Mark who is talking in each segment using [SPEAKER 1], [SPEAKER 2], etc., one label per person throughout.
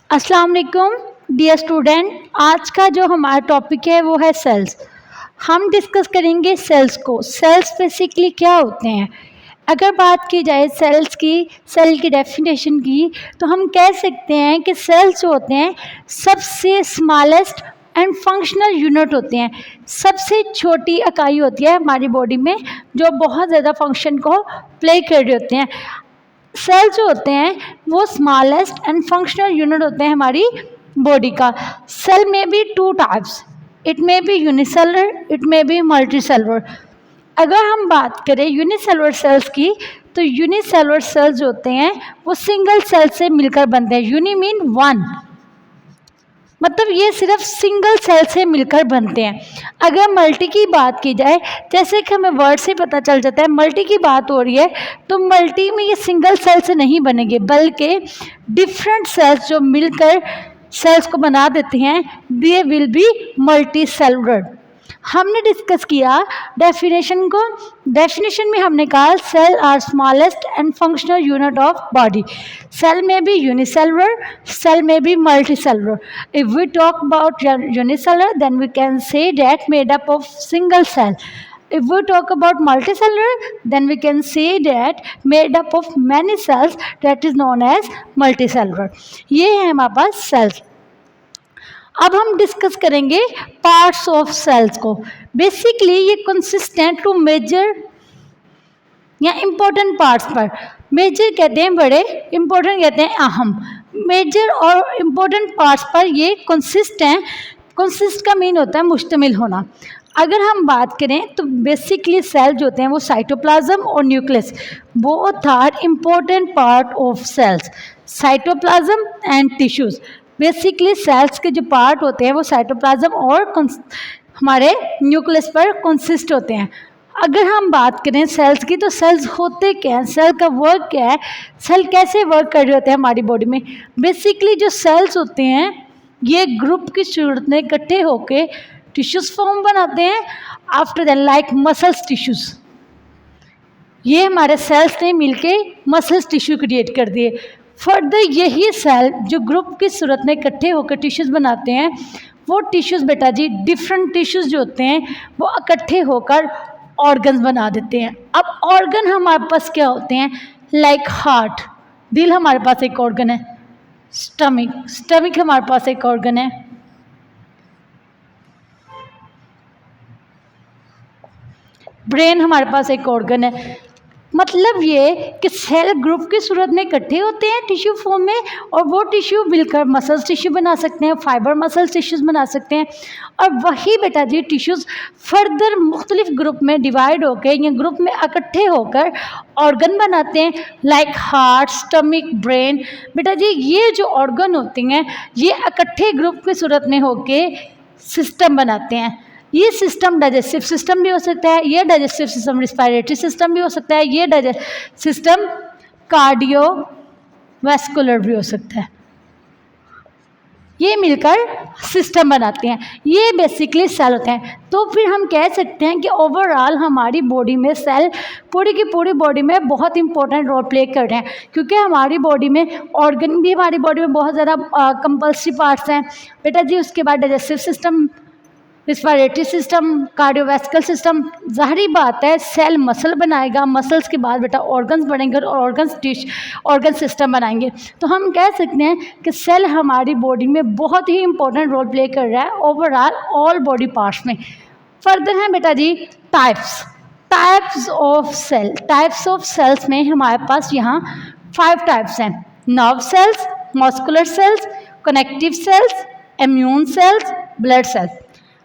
[SPEAKER 1] अस्सलाम वालेकुम dear student. आज का जो हमारा टॉपिक है वो है सेल्स। हम डिस्कस करेंगे सेल्स को। सेल्स बेसिकली क्या होते हैं। अगर बात की जाए सेल्स की, सेल की डेफिनेशन की, तो हम कह सकते हैं कि सेल्स जो होते हैं सबसे स्मॉलेस्ट एंड फंक्शनल यूनिट होते हैं। सबसे छोटी इकाई होती है हमारी बॉडी में जो बहुत ज़्यादा फंक्शन को प्ले कर रहे होते हैं। सेल जो होते हैं वो स्मॉलेस्ट एंड फंक्शनल यूनिट होते हैं हमारी बॉडी का। सेल में भी two types, it may be unicellular, it may be multicellular. अगर हम बात करें यूनिसेलुलर सेल्स की, तो यूनिसेलुलर सेल्स जो होते हैं वो सिंगल सेल से मिलकर बनते हैं। यूनि मीन वन, मतलब ये सिर्फ सिंगल सेल से मिलकर बनते हैं। अगर मल्टी की बात की जाए, जैसे कि हमें वर्ड से पता चल जाता है मल्टी की बात हो रही है, तो मल्टी में ये सिंगल सेल से नहीं बनेंगे बल्कि डिफरेंट सेल्स जो मिलकर सेल्स को बना देते हैं, they will be multicellular. हमने डिस्कस किया डेफिनेशन को। डेफिनेशन में हमने कहा cell are smallest and functional unit of body. Cell में भी यूनिसेलुलर, सेल में भी multicellular. If we talk about unicellular then we can say that made up of single cell. If we talk about multicellular, then we can say that made up of many cells, that is known as multicellular. ये है हमारे पास sales. अब हम discuss करेंगे parts of sales को। Basically ये consistent to major या important parts पर। मेजर कहते हैं बड़े, इम्पोर्टेंट कहते हैं अहम। मेजर और इम्पोर्टेंट पार्ट्स पर ये कंसिस्ट हैं। कंसिस्ट का मीन होता है मुश्तमिल होना। अगर हम बात करें तो बेसिकली सेल जो होते हैं वो साइटोप्लाज्म और nucleus both are important part of cells. Cytoplasm and tissues, basically cells के जो पार्ट होते हैं वो साइटोप्लाज्म और हमारे न्यूक्लियस पर कंसिस्ट होते हैं। अगर हम बात करें सेल्स की, तो सेल्स होते क्या हैं, सेल का वर्क क्या है, सेल कैसे वर्क कर रहे होते हैं हमारी बॉडी में। बेसिकली जो सेल्स होते हैं ये ग्रुप की सूरत में इकट्ठे होके टिश्यूज फॉर्म बनाते हैं। After that like muscles tissues, ये हमारे सेल्स ने मिलके मसल्स टिश्यू क्रिएट कर दिए। फर्दर यही सेल जो ग्रुप की सूरत में इकट्ठे होकर टिश्यूज बनाते हैं, वो टिश्यूज बेटा जी डिफरेंट टिश्यूज जो होते हैं वो इकट्ठे होकर ऑर्गन्स बना देते हैं। अब ऑर्गन हमारे पास क्या होते हैं, लाइक हार्ट, दिल हमारे पास एक ऑर्गन है। स्टमक हमारे पास एक ऑर्गन है। ब्रेन हमारे पास एक ऑर्गन है। मतलब ये कि सेल ग्रुप की सूरत में इकट्ठे होते हैं टिश्यू फॉर्म में, और वो टिश्यू मिलकर मसल्स टिश्यू बना सकते हैं, फाइबर मसल्स टिश्यूज बना सकते हैं। और वही बेटा जी टिश्यूज फर्दर मुख्तलिफ ग्रुप में डिवाइड होकर या ग्रुप में इकट्ठे होकर ऑर्गन बनाते हैं, लाइक हार्ट, स्टमक, ब्रेन। बेटा जी ये जो ऑर्गन होते हैं ये इकट्ठे ग्रुप की सूरत में होके सिस्टम बनाते हैं। ये सिस्टम डाइजेस्टिव सिस्टम भी हो सकता है, ये डाइजेस्टिव सिस्टम रिस्पायरेटरी सिस्टम भी हो सकता है, ये डाइजेस्टिव सिस्टम कार्डियो वैस्कुलर भी हो सकता है। ये मिलकर सिस्टम बनाते हैं। ये बेसिकली सेल होते हैं। तो फिर हम कह सकते हैं कि ओवरऑल हमारी बॉडी में सेल पूरी की पूरी बॉडी में बहुत इंपॉर्टेंट रोल प्ले कर रहे हैं, क्योंकि हमारी बॉडी में ऑर्गन भी हमारी बॉडी में बहुत ज़्यादा कंपल्सरी पार्ट्स हैं बेटा जी। उसके बाद digestive system, respiratory system, cardiovascular system. ज़ाहिरी बात है सेल मसल बनाएगा, मसल्स के बाद बेटा ऑर्गन्स बनेंगे और ऑर्गन सिस्टम बनाएंगे। तो हम कह सकते हैं कि सेल हमारी बॉडी में बहुत ही इंपॉर्टेंट रोल प्ले कर रहा है ओवरऑल ऑल बॉडी पार्ट्स में। फर्दर हैं बेटा जी types of cell. Types of cells में हमारे पास यहाँ 5 टाइप्स हैं। Nerve cells, muscular cells, connective cells, immune cells, blood cells.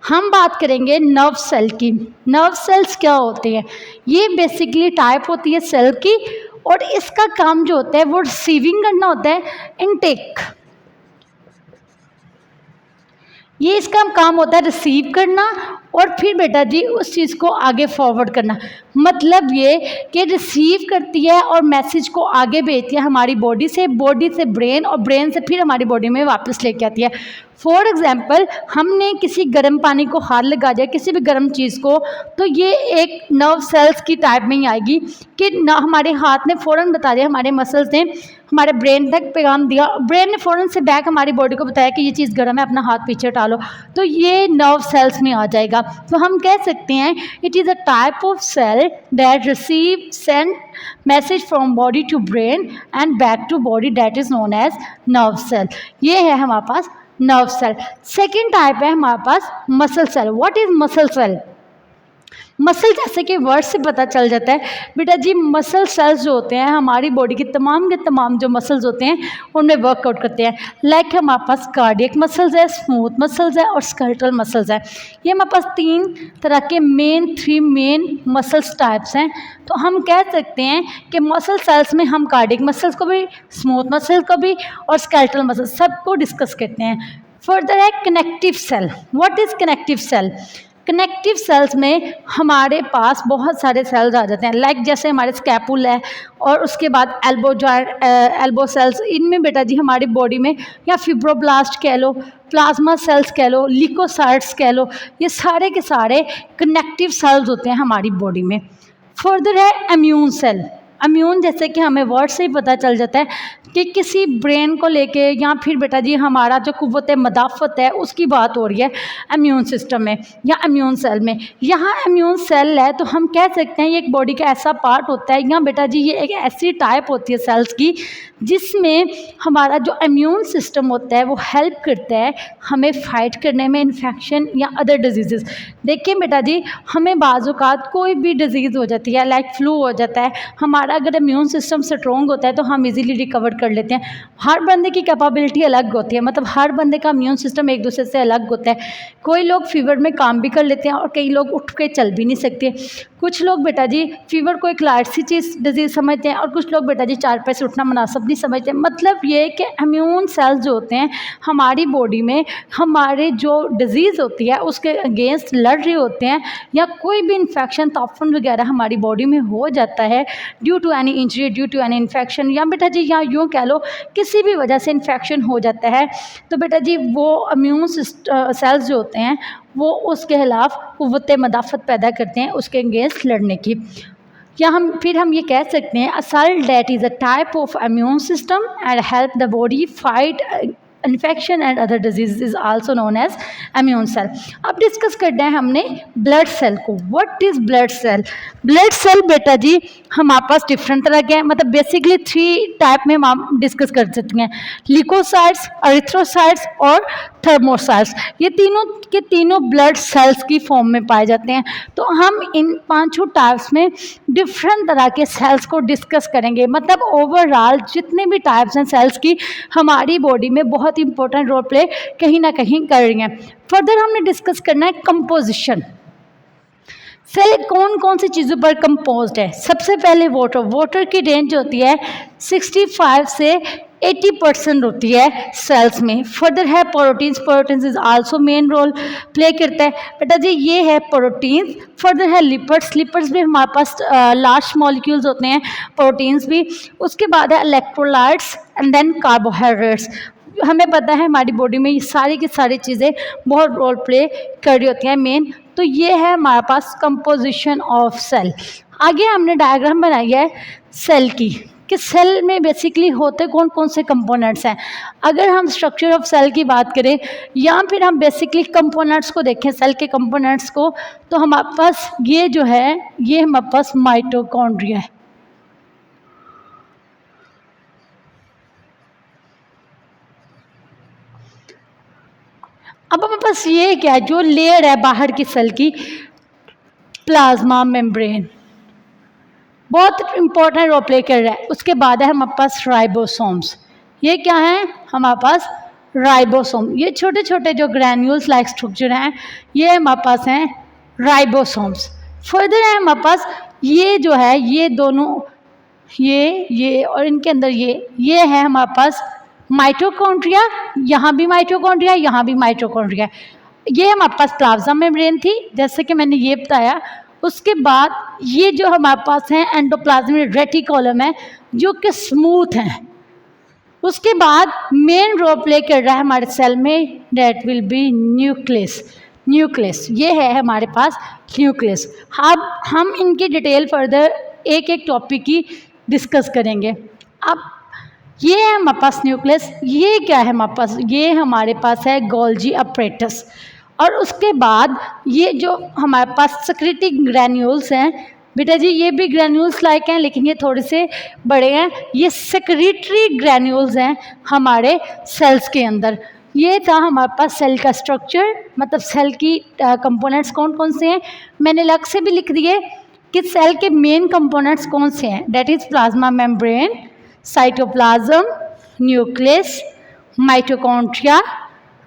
[SPEAKER 1] हम बात करेंगे नर्व सेल की। नर्व सेल्स क्या होती हैं, ये बेसिकली टाइप होती है सेल की, और इसका काम जो होता है वो रिसीविंग करना होता है, इनटेक। ये इसका काम होता है रिसीव करना और फिर बेटा जी उस चीज़ को आगे फॉरवर्ड करना। मतलब ये कि रिसीव करती है और मैसेज को आगे भेजती है हमारी बॉडी से ब्रेन, और ब्रेन से फिर हमारी बॉडी में वापस लेके आती है। फॉर एग्जाम्पल हमने किसी गर्म पानी को हाथ लगा दिया, किसी भी गर्म चीज़ को, तो ये एक नर्व सेल्स की टाइप में ही आएगी कि ना हमारे हाथ ने फ़ौरन बता दिया, हमारे मसल्स ने हमारे ब्रेन तक पैगाम दिया, ब्रेन ने फ़ौरन से बैक हमारी बॉडी को बताया कि ये चीज़ गर्म है, अपना हाथ पीछे डालो, तो ये नर्व सेल्स में आ जाएगा। तो हम कह सकते हैं it is a type of cell that receive send message from body to brain and back to body, that is known as nerve cell. ये है हमारे पास नर्व सेल। सेकेंड टाइप है हमारे पास muscle cell. What is muscle cell? Muscle जैसे कि वर्ड से पता चल जाता है बेटा जी, मसल सेल्स जो होते हैं हमारी बॉडी के तमाम जो मसल्स होते हैं उनमें वर्कआउट करते हैं। लाइक हमारे पास कार्डियक मसल्स है, स्मूथ मसल्स है और स्केलेटल मसल्स है। ये हमारे पास तीन तरह के थ्री मेन मसल्स टाइप्स हैं। तो हम कह सकते हैं कि मसल सेल्स में हम कार्डियक मसल्स को भी, स्मूथ मसल्स को भी और स्केलेटल मसल्स सबको डिस्कस करते हैं। फर्दर है connective cell. What is connective cell? Connective cells में हमारे पास बहुत सारे सेल्स आ जाते हैं। लाइक जैसे हमारे स्कैपुल है और उसके बाद एल्बो जॉइंट, एल्बो सेल्स, इनमें बेटा जी हमारी बॉडी में या फिब्रोब्लास्ट कह लो, प्लाज्मा सेल्स कह लो, लिकोसाइट्स कह लो, ये सारे के सारे कनेक्टिव सेल्स होते हैं हमारी बॉडी में। फर्दर है इम्यून सेल। इम्यून जैसे कि हमें वर्ड से ही पता चल जाता है कि किसी ब्रेन को लेके या फिर बेटा जी हमारा जो कुव्वत मदाफ़त है उसकी बात हो रही है इम्यून सिस्टम में या इम्यून सेल में। यहाँ इम्यून सेल है तो हम कह सकते हैं ये एक बॉडी का ऐसा पार्ट होता है या बेटा जी ये एक ऐसी टाइप होती है सेल्स की जिसमें हमारा जो इम्यून सिस्टम होता है वो हेल्प करता है हमें फाइट करने में इन्फेक्शन या अदर डिजीज़। देखिए बेटा जी, हमें बाज़-औक़ात कोई भी डिज़ीज़ हो जाती है, लाइक फ्लू हो जाता है, हमारा अगर इम्यून सिस्टम स्ट्रॉन्ग होता है तो हम इजीली रिकवर कर लेते हैं। हर बंदे की कैपेबिलिटी अलग होती है, मतलब हर बंदे का इम्यून सिस्टम एक दूसरे से अलग होता है। कोई लोग फीवर में काम भी कर लेते हैं और कई लोग उठ के चल भी नहीं सकते। कुछ लोग बेटा जी फीवर को एक लाइट सी चीज़ डिजीज़ समझते हैं और कुछ लोग बेटा जी चारपाई से उठना मुनासिब नहीं समझते। मतलब ये कि इम्यून सेल्स जो होते हैं हमारी बॉडी में हमारे जो डिज़ीज़ होती है उसके अगेंस्ट लड़ रहे होते हैं, या कोई भी इन्फेक्शन ताफुन वगैरह हमारी बॉडी में हो जाता है due to any injury, due to any infection, या बेटा जी या यूँ कह लो किसी भी वजह से इन्फेक्शन हो जाता है, तो बेटा जी वो इम्यून सेल्स जो होते हैं वो उसके खिलाफ कुव्वत मदाफ़त पैदा करते हैं उसके अगेंस्ट लड़ने की। या हम ये कह सकते हैं a cell that is a type of immune system and help the body fight infection and other disease is also known as immune cell. अब डिस्कस करना है हमने ब्लड सेल को। What is blood cell? Blood cell बेटा जी हमारे पास different तरह के हैं, मतलब बेसिकली 3 टाइप में हम डिस्कस कर सकते हैं, लिकोसाइट्स, एरिथ्रोसाइट्स और थर्मोसाइट्स। ये तीनों के तीनों ब्लड सेल्स की फॉर्म में पाए जाते हैं। तो हम इन 5 टाइप्स में डिफरेंट तरह के सेल्स को डिस्कस करेंगे। मतलब ओवरऑल जितने भी टाइप्स हैं सेल्स की हमारी बॉडी में बहुत इंपॉर्टेंट रोल प्ले कहीं ना कहीं कर रही हैं। फर्दर हमने डिस्कस करना है कंपोजिशन। सेल कौन कौन सी चीज़ों पर कंपोज्ड है? सबसे पहले वाटर की रेंज होती है 65 से 80% होती है सेल्स में। फर्दर है proteins is also main role play करता है बेटा जी, ये है प्रोटीन्स। फर्दर है लिपिड्स भी हमारे पास लार्ज मॉलिक्यूल्स होते हैं, प्रोटीन्स भी। उसके बाद है इलेक्ट्रोलाइट्स एंड देन कार्बोहाइड्रेट्स। हमें पता है हमारी बॉडी में ये सारी की सारी चीज़ें बहुत रोल प्ले कर रही होती हैं मेन। तो ये है हमारे पास कंपोजिशन ऑफ सेल। आगे हमने डायग्राम बनाई है सेल की कि सेल में बेसिकली होते कौन कौन से कंपोनेंट्स हैं। अगर हम स्ट्रक्चर ऑफ सेल की बात करें या फिर हम बेसिकली कंपोनेंट्स को देखें सेल के कंपोनेंट्स को, तो हमारे पास ये जो है ये हमारे पास माइटोकॉन्ड्रिया है। अब हमारे पास ये क्या है, जो लेयर है बाहर की सेल की, प्लाज्मा मेम्ब्रेन बहुत इंपॉर्टेंट रोल प्ले कर रहा है। उसके बाद है हमारे पास राइबोसोम्स। ये क्या है हमारे पास? राइबोसोम। ये छोटे छोटे जो ग्रैन्यूल्स लाइक स्ट्रक्चर हैं ये हमारे पास हैं राइबोसोम्स। फर्दर है हमारे पास ये जो है ये दोनों ये और इनके अंदर ये है हमारे पास माइटोकॉन्ड्रिया। यहाँ भी माइटोकॉन्ड्रिया, यहाँ भी माइटोकॉन्ड्रिया। ये हमारे पास प्लाज्मा मेम्ब्रेन थी जैसे कि मैंने ये बताया। उसके बाद ये जो हमारे पास है एंडोप्लाज्मिक रेटिकुलम है जो कि स्मूथ हैं। उसके बाद मेन रोल प्ले कर रहा है हमारे सेल में, that will be nucleus. Nucleus ये है हमारे पास न्यूक्लियस। अब हम इनकी डिटेल फर्दर एक एक टॉपिक की डिस्कस करेंगे। अब ये है हमारे पास न्यूक्लियस, ये क्या है हमारे पास, ये हमारे पास है गोल्जी अपरेटस। और उसके बाद ये जो हमारे पास सेक्रेटरी ग्रैन्यूल्स हैं, बेटा जी ये भी ग्रैन्यूल्स लाइक हैं लेकिन ये थोड़े से बड़े हैं, ये सेक्रेटरी ग्रैन्यूल्स हैं हमारे सेल्स के अंदर। ये था हमारे पास सेल का स्ट्रक्चर, मतलब सेल की कंपोनेंट्स कौन कौन से हैं। मैंने अलग से भी लिख दिए कि सेल के मेन कंपोनेंट्स कौन से हैं, that is plasma membrane, cytoplasm, nucleus, mitochondria,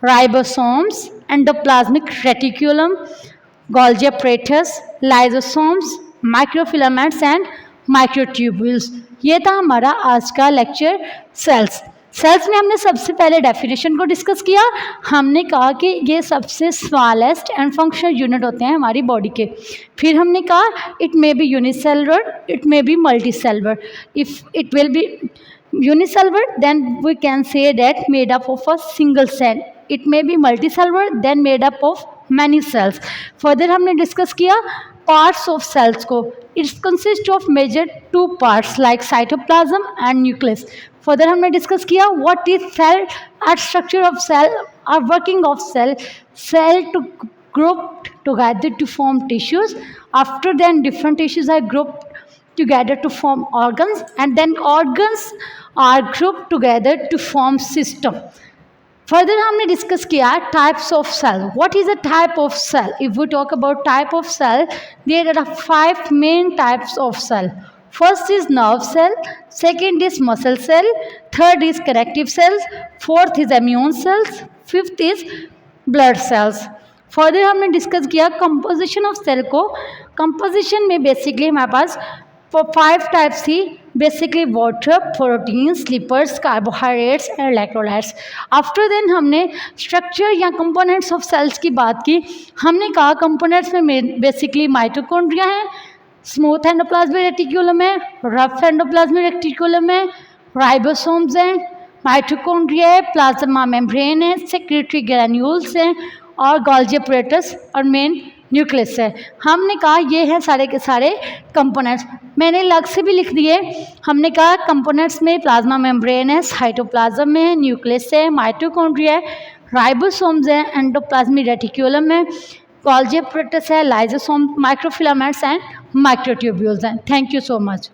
[SPEAKER 1] ribosomes, endoplasmic reticulum, Golgi apparatus, lysosomes, microfilaments and microtubules. ये था हमारा आज का लेक्चर सेल्स। सेल्स में हमने सबसे पहले डेफिनेशन को डिस्कस किया। हमने कहा कि ये सबसे स्मॉलेस्ट एंड फंक्शनल यूनिट होते हैं हमारी बॉडी के। फिर हमने कहा it may be unicellular, it may be multicellular. If it will be unicellular, then we can say that made up of a single cell. It may be multicellular, then made up of many cells. Further हमने discuss किया parts of cells को. It consists of major two parts like cytoplasm and nucleus. Further हमने discuss किया what is cell, our structure of cell, our working of cell. Cell to group together to form tissues. After then different tissues are grouped together to form organs, and then organs are grouped together to form system. Further हमने discuss किया types of cell. What is a type of cell? If we talk about type of cell, there are 5 main types of cell. First is nerve cell, second is muscle cell, third is connective cells, fourth is immune cells, fifth is blood cells. Further हमने discuss किया composition of cell को। Composition में basically हमारे पास 5 types थी, basically water, proteins, lipids, carbohydrates and electrolytes. After then हमने structure या components of cells की बात की। हमने कहा कंपोनेंट्स में बेसिकली माइटोकॉन्ड्रिया है, स्मूथ एंडोप्लाज्मिक रेटिकुलम है, रफ एंडोप्लाज्मिक रेटिकुलम है, राइबोसोम्स हैं, माइटोकॉन्ड्रिया है, प्लाज्मा मेम्ब्रेन है, सेक्रेटरी ग्रैन्यूल्स हैं और गोल्जी apparatus और मेन न्यूक्लियस है। हमने कहा ये हैं सारे के सारे कंपोनेंट्स। मैंने अलग से भी लिख दिए। हमने कहा कंपोनेंट्स में प्लाज्मा मेम्ब्रेन है, साइटोप्लाज्म है, न्यूक्लियस है, माइटोकॉन्ड्रिया है, राइबोसोम्स है, एंडोप्लाज्मिक रेटिकुलम है, गोल्जी apparatus है, लाइजोसोम, माइक्रोफिलामेंट्स एंड माइक्रोट्यूब्यूल्स हैं। Thank you so much.